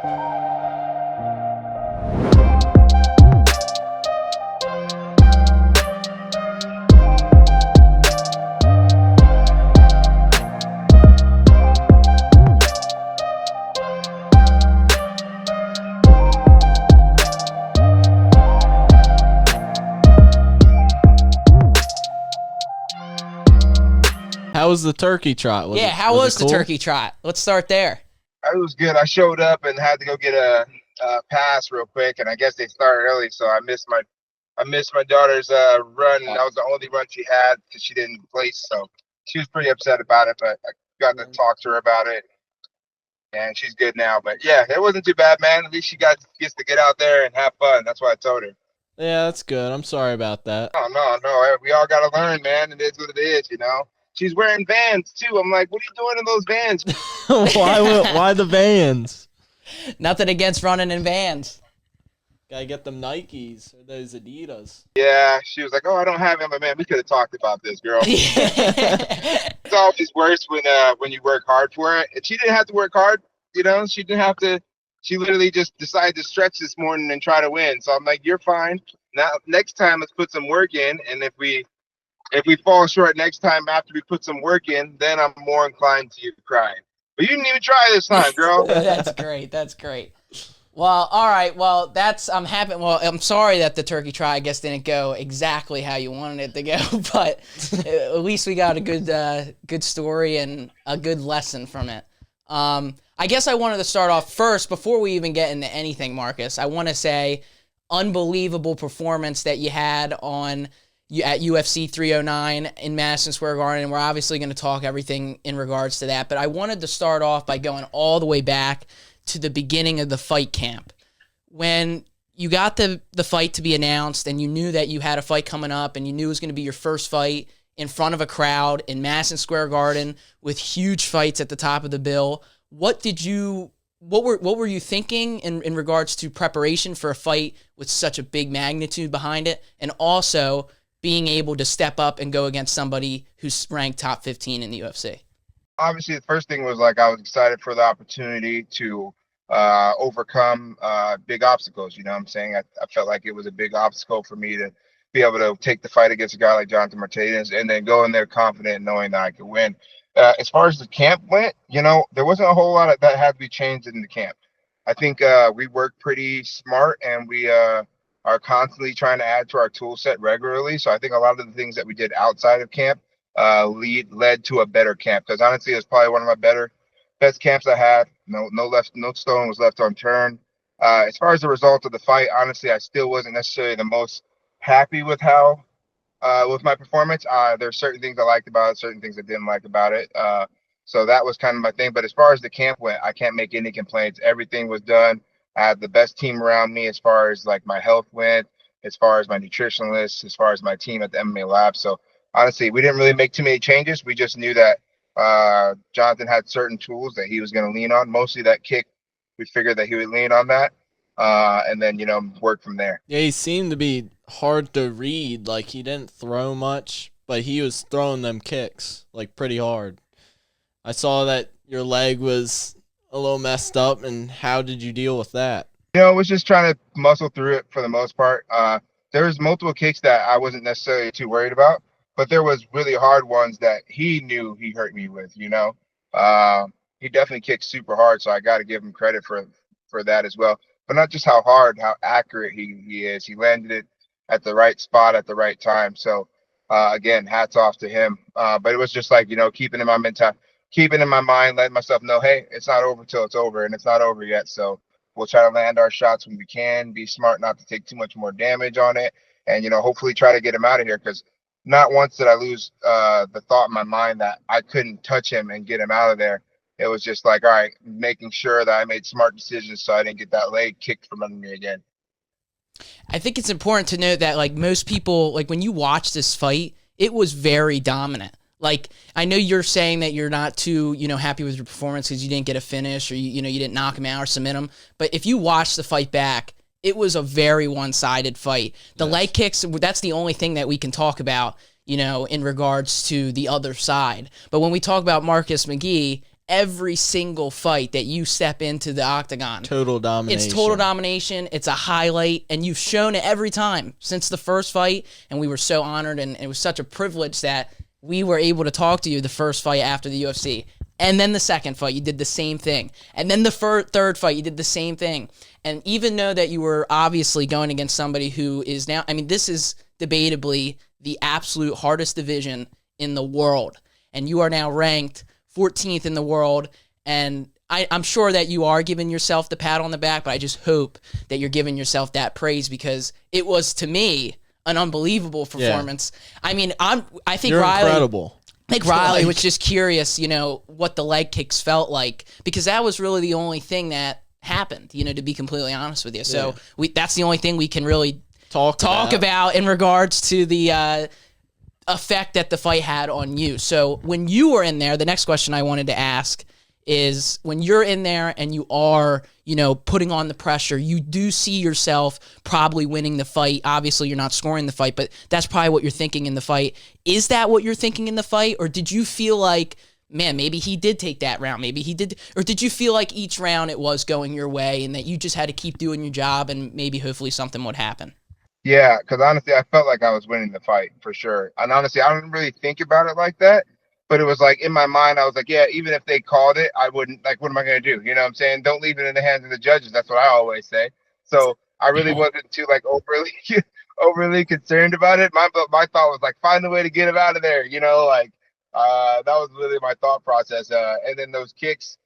How was the turkey trot? How was the turkey trot? Let's start there. It was good. I showed up and had to go get a pass real quick, and I guess they started early, so I missed my daughter's run. That was the only run she had because she didn't place, so she was pretty upset about it. But I got to talk to her about it, and she's good now. But yeah, it wasn't too bad, man. At least she gets to get out there and have fun. That's what I told her. Yeah, that's good. I'm sorry about that. Oh, no. We all got to learn, man. It is what it is, you know. She's wearing Vans too. I'm like, what are you doing in those Vans? Why the Vans? Nothing against running in Vans. Gotta get them Nikes or those Adidas. Yeah, she was like, oh, I don't have them. But man, we could have talked about this, girl. It's always worse when you work hard for it. And she didn't have to work hard, you know. She didn't have to. She literally just decided to stretch this morning and try to win. So I'm like, you're fine. Now, next time, let's put some work in. And if we fall short next time after we put some work in, then I'm more inclined to you crying. But you didn't even try this time, girl. That's great. Well, all right. Well, I'm happy. Well, I'm sorry that the turkey trot, I guess, didn't go exactly how you wanted it to go, but at least we got a good story and a good lesson from it. I guess I wanted to start off first, before we even get into anything, Marcus. I want to say unbelievable performance that you had at UFC 309 in Madison Square Garden, and we're obviously going to talk everything in regards to that. But I wanted to start off by going all the way back to the beginning of the fight camp. When you got the fight to be announced and you knew that you had a fight coming up and you knew it was going to be your first fight in front of a crowd in Madison Square Garden with huge fights at the top of the bill, what were you thinking in regards to preparation for a fight with such a big magnitude behind it, and also being able to step up and go against somebody who's ranked top 15 in the UFC? Obviously, the first thing was like I was excited for the opportunity to overcome big obstacles. You know what I'm saying? I felt like it was a big obstacle for me to be able to take the fight against a guy like Jonathan Martinez and then go in there confident knowing that I could win. As far as the camp went, you know, there wasn't a whole lot that had to be changed in the camp. I think we worked pretty smart, and we are constantly trying to add to our tool set regularly. So I think a lot of the things that we did outside of camp led to a better camp, because honestly, it was probably one of my best camps I had. No stone was left unturned. As far as the result of the fight, honestly, I still wasn't necessarily the most happy with with my performance. There's certain things I liked about it, certain things I didn't like about it. So that was kind of my thing. But as far as the camp went, I can't make any complaints. Everything was done. I had the best team around me as far as like my health went, as far as my nutritionist, as far as my team at the MMA lab. So honestly, we didn't really make too many changes. We just knew that Jonathan had certain tools that he was going to lean on. Mostly that kick, we figured that he would lean on that. And then, work from there. Yeah, he seemed to be hard to read. Like, he didn't throw much, but he was throwing them kicks, like, pretty hard. I saw that your leg was a little messed up, and how did you deal with that? I was just trying to muscle through it for the most part. There was multiple kicks that I wasn't necessarily too worried about, but there was really hard ones that he knew he hurt me with, He definitely kicked super hard, so I got to give him credit for that as well. But not just how hard, how accurate he is. He landed it at the right spot at the right time. So, again, hats off to him. But it was just like, keeping in my mind, letting myself know, hey, it's not over till it's over, and it's not over yet. So we'll try to land our shots when we can, be smart not to take too much more damage on it, and, hopefully try to get him out of here, because not once did I lose the thought in my mind that I couldn't touch him and get him out of there. It was just like, all right, making sure that I made smart decisions so I didn't get that leg kicked from under me again. I think it's important to note that, like, most people, like, when you watch this fight, it was very dominant. Like, I know you're saying that you're not too, happy with your performance because you didn't get a finish or, you didn't knock him out or submit him. But if you watch the fight back, it was a very one-sided fight. The leg kicks, that's the only thing that we can talk about, in regards to the other side. But when we talk about Marcus McGhee, every single fight that you step into the octagon. Total domination. It's total domination. It's a highlight, and you've shown it every time since the first fight, and we were so honored, and it was such a privilege that we were able to talk to you the first fight after the UFC. And then the second fight, you did the same thing. And then the third fight, you did the same thing. And even though that you were obviously going against somebody who is now, I mean, this is debatably the absolute hardest division in the world. And you are now ranked 14th in the world. And I'm sure that you are giving yourself the pat on the back, but I just hope that you're giving yourself that praise, because it was, to me, an unbelievable performance. Yeah. I mean, I think you're Riley, incredible. I think Riley was just curious, you know, what the leg kicks felt like, because that was really the only thing that happened, you know, to be completely honest with you. So that's the only thing we can really talk about in regards to the effect that the fight had on you. So when you were in there, the next question I wanted to ask is, when you're in there and you are, you know, putting on the pressure, you do see yourself probably winning the fight. Obviously, you're not scoring the fight, but that's probably what you're thinking in the fight. Is that what you're thinking in the fight? Or did you feel like, man, maybe he did take that round, maybe he did? Or did you feel like each round it was going your way and that you just had to keep doing your job and maybe hopefully something would happen? Yeah, because honestly, I felt like I was winning the fight for sure. And honestly, I didn't really think about it like that. But it was like, in my mind, I was like, yeah, even if they called it, I wouldn't, like, what am I going to do? You know what I'm saying? Don't leave it in the hands of the judges. That's what I always say. So I really wasn't too, like, overly concerned about it. My thought was like, find a way to get him out of there. You know, like, that was really my thought process. And then those kicks,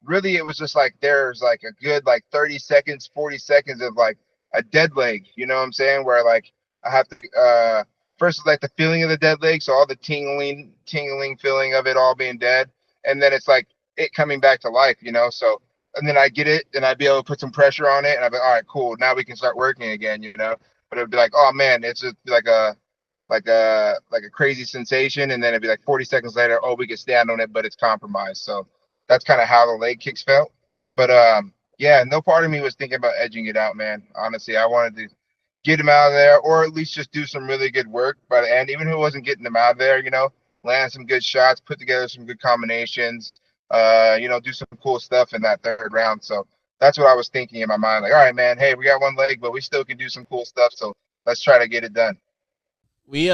really, it was just like, there's like a good, like, 30 seconds, 40 seconds of like a dead leg. You know what I'm saying? Where like I have to, first, like the feeling of the dead leg, so all the tingling feeling of it all being dead, and then it's like it coming back to life, you know. So, and then I get it, and I'd be able to put some pressure on it, and I'd be all right, cool, now we can start working again, you know. But it'd be like, oh man, it's just like a crazy sensation, and then it'd be like 40 seconds later, oh, we can stand on it, but it's compromised. So that's kind of how the leg kicks felt. But yeah, no part of me was thinking about edging it out, man. Honestly, I wanted to get him out of there, or at least just do some really good work by the end, even if it wasn't getting him out of there, you know, land some good shots, put together some good combinations, you know, do some cool stuff in that third round. So that's what I was thinking in my mind. Like, all right, man, hey, we got one leg, but we still can do some cool stuff. So let's try to get it done. We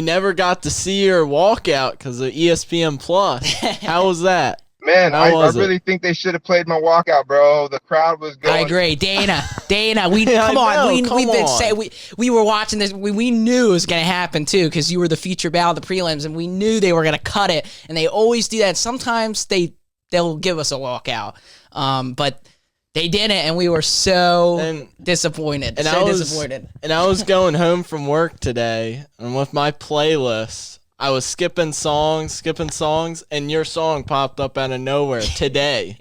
never got to see your walkout because of ESPN Plus. How was that? Man, I really think they should have played my walkout, bro. The crowd was going. I agree, Dana. We we've been saying we were watching this. We knew it was going to happen too, because you were the feature bout of the prelims, and we knew they were going to cut it. And they always do that. Sometimes they'll give us a walkout, but they didn't, and we were so disappointed. And I was going home from work today, and with my playlist, I was skipping songs, and your song popped up out of nowhere today.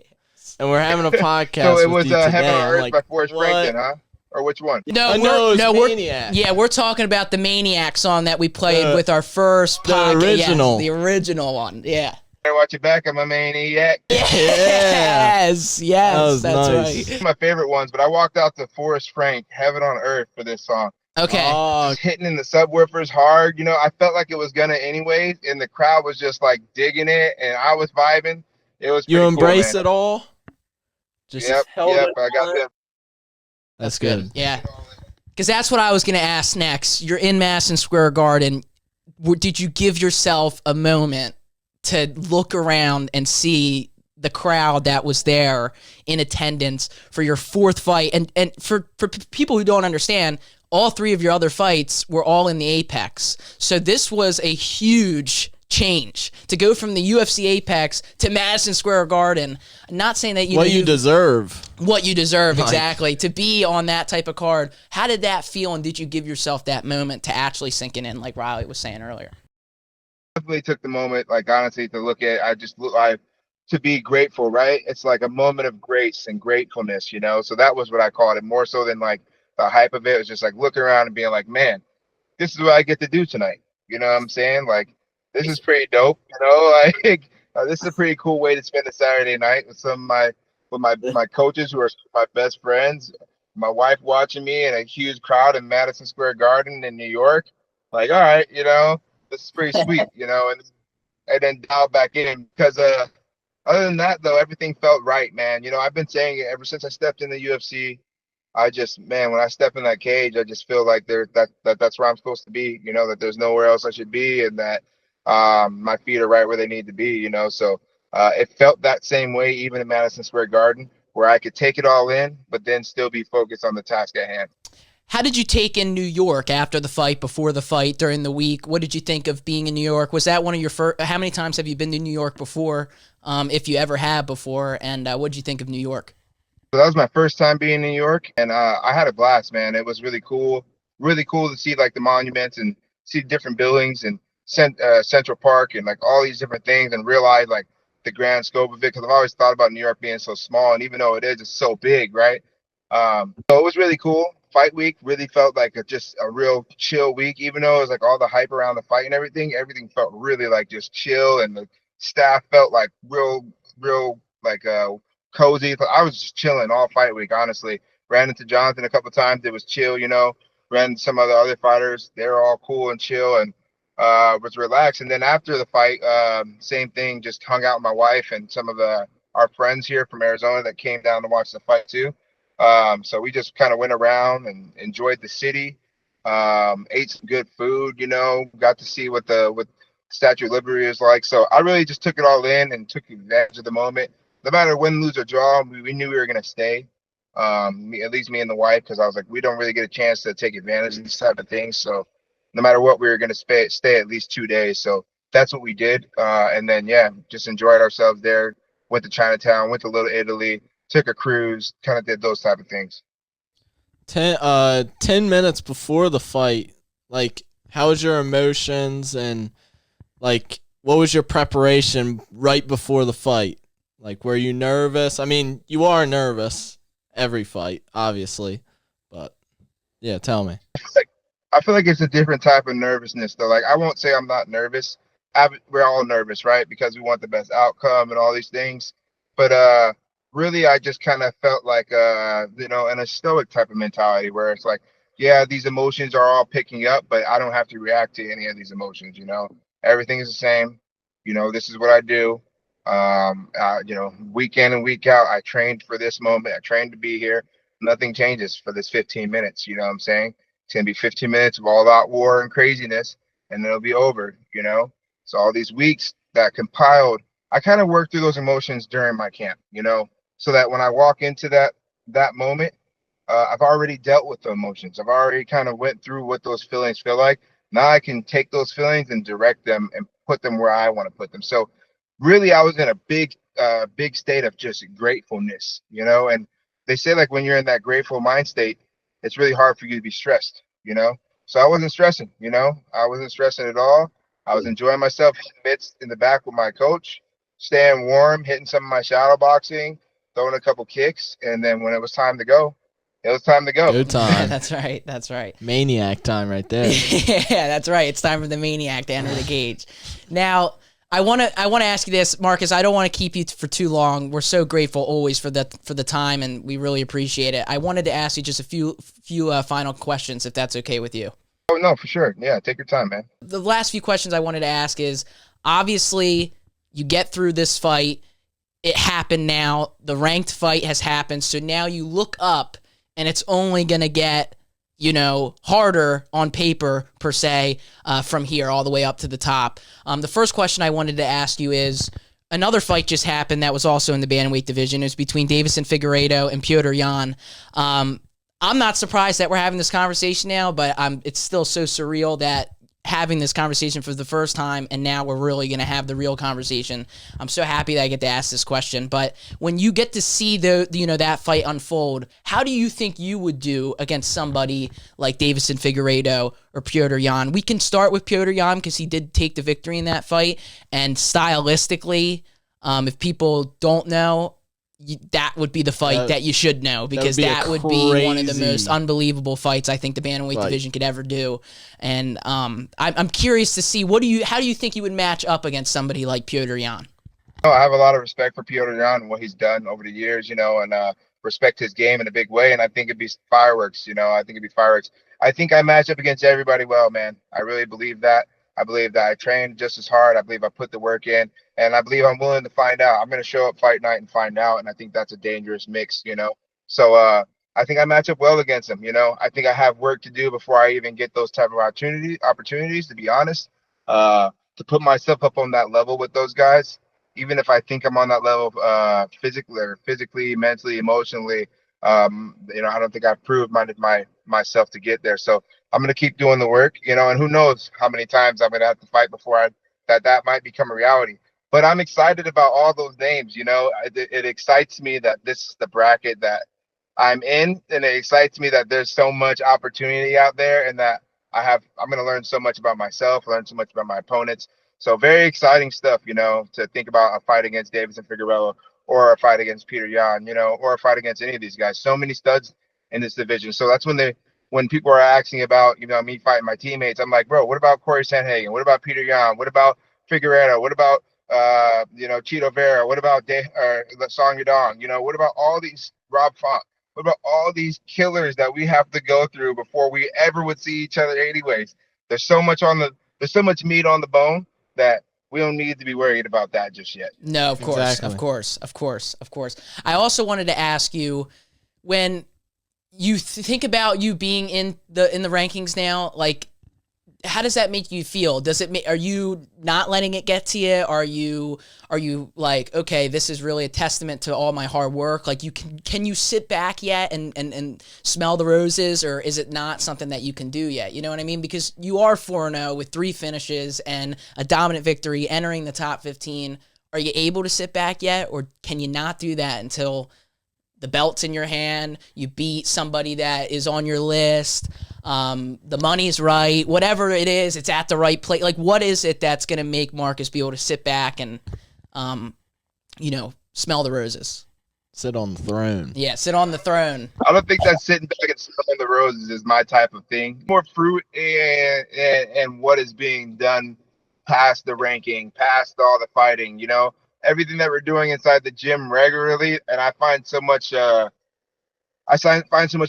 And we're having a podcast. So it was Heaven on Earth by Forrest Frank, huh? Or which one? No, we're talking about the Maniac song that we played with our first podcast. The original one, yeah. Watch it back, I'm a maniac. Yes, that's nice. Right. My favorite ones, but I walked out to Forrest Frank, Heaven on Earth, for this song. Okay. Just hitting in the subwoofers hard. You know, I felt like it was gonna anyways, and the crowd was just like digging it, and I was vibing. It was you embrace cool, it all. Just yep. I got that. That's good. Yeah, because that's what I was gonna ask next. You're in Madison Square Garden. Did you give yourself a moment to look around and see the crowd that was there in attendance for your fourth fight? And for people who don't understand, all three of your other fights were all in the Apex. So this was a huge change to go from the UFC Apex to Madison Square Garden. I'm not saying that you deserve. What you deserve, exactly, to be on that type of card. How did that feel, and did you give yourself that moment to actually sink it in, like Riley was saying earlier? Definitely took the moment, like, honestly, to look at, to be grateful, right? It's like a moment of grace and gratefulness, you know? So that was what I called it, more so than like the hype of it. It was just like looking around and being like, man, this is what I get to do tonight. You know what I'm saying? Like, this is pretty dope, you know? Like, this is a pretty cool way to spend a Saturday night with my coaches who are my best friends, my wife watching me, and a huge crowd in Madison Square Garden in New York. Like, all right, you know, this is pretty sweet, you know? And and then dial back in because other than that though, everything felt right, man. I've been saying it ever since I stepped in the UFC. I just, man, when I step in that cage, I just feel like that's where I'm supposed to be. That there's nowhere else I should be, and that my feet are right where they need to be. So it felt that same way even in Madison Square Garden, where I could take it all in, but then still be focused on the task at hand. How did you take in New York after the fight, before the fight, during the week? What did you think of being in New York? Was that one of your first? How many times have you been to New York before, if you ever have before? And what did you think of New York? So that was my first time being in New York, and I had a blast, man. It was really cool to see like the monuments and see different buildings and Central Park and like all these different things, and realize like the grand scope of it. Because I've always thought about New York being so small, and even though it is, it's so big, right? So it was really cool. Fight week really felt like just a real chill week, even though it was like all the hype around the fight and everything. Everything felt really like just chill, and the staff felt like real like cozy. I was just chilling all fight week, honestly. Ran into Jonathan a couple times. It was chill. Ran into some other fighters. They were all cool and chill, and was relaxed. And then after the fight, same thing. Just hung out with my wife and some of our friends here from Arizona that came down to watch the fight too. So we just kind of went around and enjoyed the city. Ate some good food. Got to see what Statue of Liberty is like. So I really just took it all in and took advantage of the moment. No matter win, lose, or draw, we knew we were going to stay. At least me and the wife, because I was like, we don't really get a chance to take advantage of these type of things. So no matter what, we were going to stay at least 2 days. So that's what we did. And then, yeah, just enjoyed ourselves there. Went to Chinatown, went to Little Italy, took a cruise, kind of did those type of things. 10 minutes before the fight, like, how was your emotions, and like, what was your preparation right before the fight? Like, were you nervous? I mean, you are nervous every fight, obviously, but yeah, tell me. I feel like it's a different type of nervousness, though. Like, I won't say I'm not nervous. We're all nervous, right? Because we want the best outcome and all these things. But really, I just kind of felt like, in a stoic type of mentality where it's like, yeah, these emotions are all picking up, but I don't have to react to any of these emotions. Everything is the same. This is what I do. Week in and week out, I trained for this moment. I trained to be here. Nothing changes for this 15 minutes. You know what I'm saying? It's going to be 15 minutes of all out war and craziness, and then it'll be over. So all these weeks that compiled, I kind of worked through those emotions during my camp, so that when I walk into that moment, I've already dealt with the emotions. I've already kind of went through what those feelings feel like. Now I can take those feelings and direct them and put them where I want to put them. So really, I was in a big state of just gratefulness. And they say like when you're in that grateful mind state, it's really hard for you to be stressed. So I wasn't stressing. I wasn't stressing at all. I was enjoying myself in the back with my coach, staying warm, hitting some of my shadow boxing, throwing a couple kicks, and then when it was time to go, it was time to go. Go time. That's right. That's right. Maniac time right there. Yeah, that's right. It's time for the maniac to enter the cage. Now, I want to ask you this, Marcus. I don't want to keep you for too long. We're so grateful always for the time, and we really appreciate it. I wanted to ask you just a few final questions, if that's okay with you. Oh no, for sure. Yeah, take your time, man. The last few questions I wanted to ask is, obviously, you get through this fight. It happened now. The ranked fight has happened. So now you look up, and it's only going to get, harder on paper, per se, from here all the way up to the top. The first question I wanted to ask you is, another fight just happened that was also in the bantamweight division. It was between Deiveson Figueiredo and Petr Yan. I'm not surprised that we're having this conversation now, but it's still so surreal that having this conversation for the first time, and now we're really going to have the real conversation. I'm so happy that I get to ask this question. But when you get to see that fight unfold, how do you think you would do against somebody like Deiveson Figueiredo or Petr Yan? We can start with Petr Yan because he did take the victory in that fight, and stylistically, if people don't know, that would be the fight that you should know, because that would be one of the most unbelievable fights I think the bantamweight division could ever do. And I'm curious to see how do you think you would match up against somebody like Petr Yan? I have a lot of respect for Petr Yan and what he's done over the years, and respect his game in a big way. And I think it'd be fireworks. I think it'd be fireworks. I think I match up against everybody well, man. I really believe that. I believe that I trained just as hard. I believe I put the work in, and I believe I'm willing to find out. I'm going to show up fight night and find out, and I think that's a dangerous mix, you know. So I think I match up well against him. You know, I think I have work to do before I even get those type of opportunities. To be honest, to put myself up on that level with those guys, even if I think I'm on that level, physically, mentally, emotionally. You know, I don't think I've proved myself to get there. So I'm gonna keep doing the work, you know, and who knows how many times I'm gonna have to fight before that might become a reality. But I'm excited about all those names. You know, it excites me that this is the bracket that I'm in, and it excites me that there's so much opportunity out there, and that I'm gonna learn so much about myself, learn so much about my opponents. So very exciting stuff, you know, to think about a fight against Davidson Figueroa or a fight against Peter Yan, you know, or a fight against any of these guys. So many studs in this division. So that's when people are asking about, you know, me fighting my teammates, I'm like, bro, what about Corey Sandhagen? What about Peter Yan? What about Figueroa? What about you know, Cheeto Vera? What about Song Yadong? You know, what about all these Rob Font? What about all these killers that we have to go through before we ever would see each other anyways? There's so much meat on the bone that we don't need to be worried about that just yet. No, of course, Exactly. of course. I also wanted to ask you, when you think about you being in the rankings now, like, how does that make you feel? Are you not letting it get to you? Are you like, okay, this is really a testament to all my hard work? Like, can you sit back yet and smell the roses, or is it not something that you can do yet? You know what I mean? Because you are 4-0 with 3 finishes and a dominant victory, entering the top 15. Are you able to sit back yet, or can you not do that until the belt's in your hand, you beat somebody that is on your list, the money's right, whatever it is, it's at the right place? Like, what is it that's going to make Marcus be able to sit back and, you know, smell the roses? Sit on the throne. Yeah, sit on the throne. I don't think that sitting back and smelling the roses is my type of thing. More fruit and what is being done past the ranking, past all the fighting, you know, everything that we're doing inside the gym regularly. And I find so much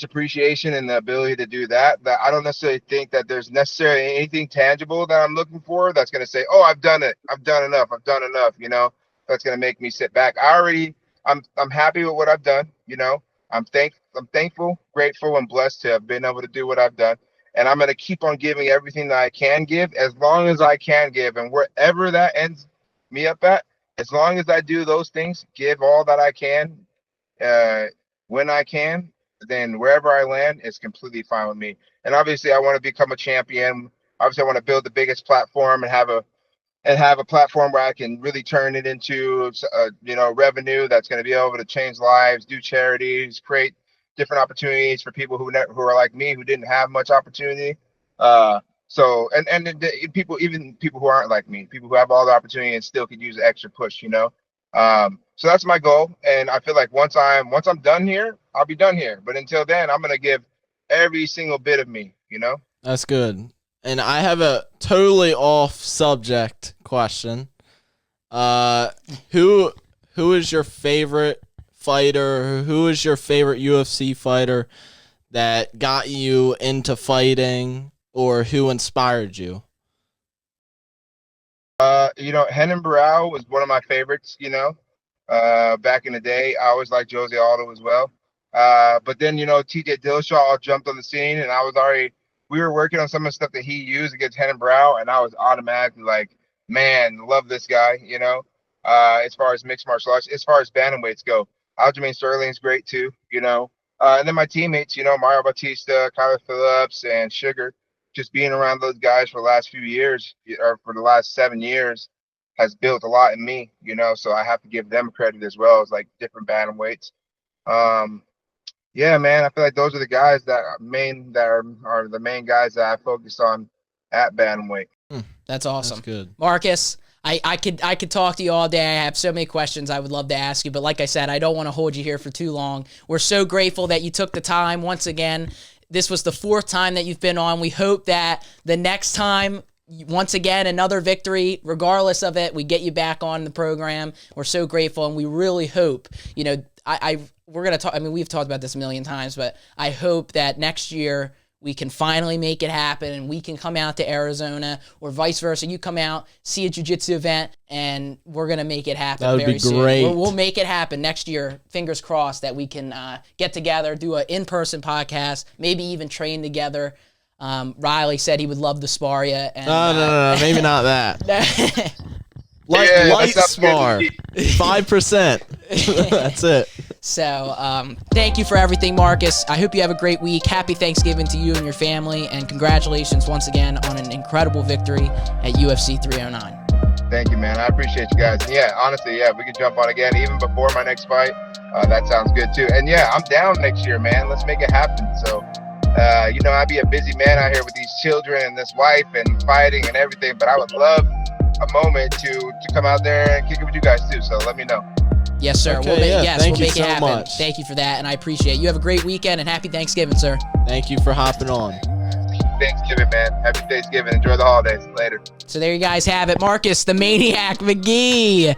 appreciation in the ability to do that I don't necessarily think that there's necessarily anything tangible that I'm looking for that's going to say, oh, I've done it, I've done enough, you know, that's going to make me sit back. I'm happy with what I've done, you know. I'm thankful, grateful, and blessed to have been able to do what I've done. And I'm going to keep on giving everything that I can give, as long as I can give. And wherever that ends me up at, as long as I do those things, give all that I can, when I can, then wherever I land is completely fine with me. And obviously, I want to become a champion. Obviously, I want to build the biggest platform and have a platform where I can really turn it into, you know, revenue that's going to be able to change lives, do charities, create different opportunities for people who are like me, who didn't have much opportunity. So people, even people who aren't like me, people who have all the opportunity and still could use an extra push, you know. So that's my goal, and I feel like once I'm done here, I'll be done here. But until then, I'm gonna give every single bit of me, you know. That's good. And I have a totally off subject question. Who is your favorite fighter? Who is your favorite UFC fighter that got you into fighting, or who inspired you? You know, Henan Barao was one of my favorites, you know. Back in the day, I always liked Jose Aldo as well. But then, you know, TJ Dillashaw jumped on the scene, and we were working on some of the stuff that he used against Henan Barao, and I was automatically like, man, love this guy, you know. As far as mixed martial arts, as far as bantamweights go, Aljamain Sterling's great too, you know. And then my teammates, you know, Mario Bautista, Kyler Phillips, and Sugar, just being around those guys for the last few years, or for the last 7 years, has built a lot in me, you know. So I have to give them credit as well, as like different bantamweights. Yeah, man, I feel like those are the guys that are the main guys that I focus on at bantamweight. That's awesome. That's good. Marcus, I could talk to you all day. I have so many questions I would love to ask you, but like I said, I don't want to hold you here for too long. We're so grateful that you took the time once again. This was the 4th time that you've been on. We hope that the next time, once again, another victory, regardless of it, we get you back on the program. We're so grateful, and we really hope, you know, we're going to talk, I mean, we've talked about this a million times, but I hope that next year we can finally make it happen and we can come out to Arizona, or vice versa. You come out, see a jiu-jitsu event, and we're going to make it happen That would very be soon. great. We'll make it happen next year. Fingers crossed that we can get together, do an in-person podcast, maybe even train together. Riley said he would love to spar you. And, No, maybe not that. Light that sounds spar, good. 5%. That's it. So thank you for everything, Marcus. I hope you have a great week. Happy Thanksgiving to you and your family, and congratulations once again on an incredible victory at UFC 309. Thank you, man. I appreciate you guys. And yeah, honestly, yeah, we could jump on again even before my next fight. That sounds good too. And yeah, I'm down next year, man. Let's make it happen. So, I'd be a busy man out here with these children and this wife and fighting and everything, but I would love a moment to come out there and kick it with you guys too. So let me know. Yes, sir. Okay, We'll make thank you it so happen. much. Thank you for that, and I appreciate it. You have a great weekend, and happy Thanksgiving, sir. Thank you for hopping on. Thanksgiving, man. Happy Thanksgiving. Enjoy the holidays. Later. So there you guys have it. Marcus, the Maniac McGhee.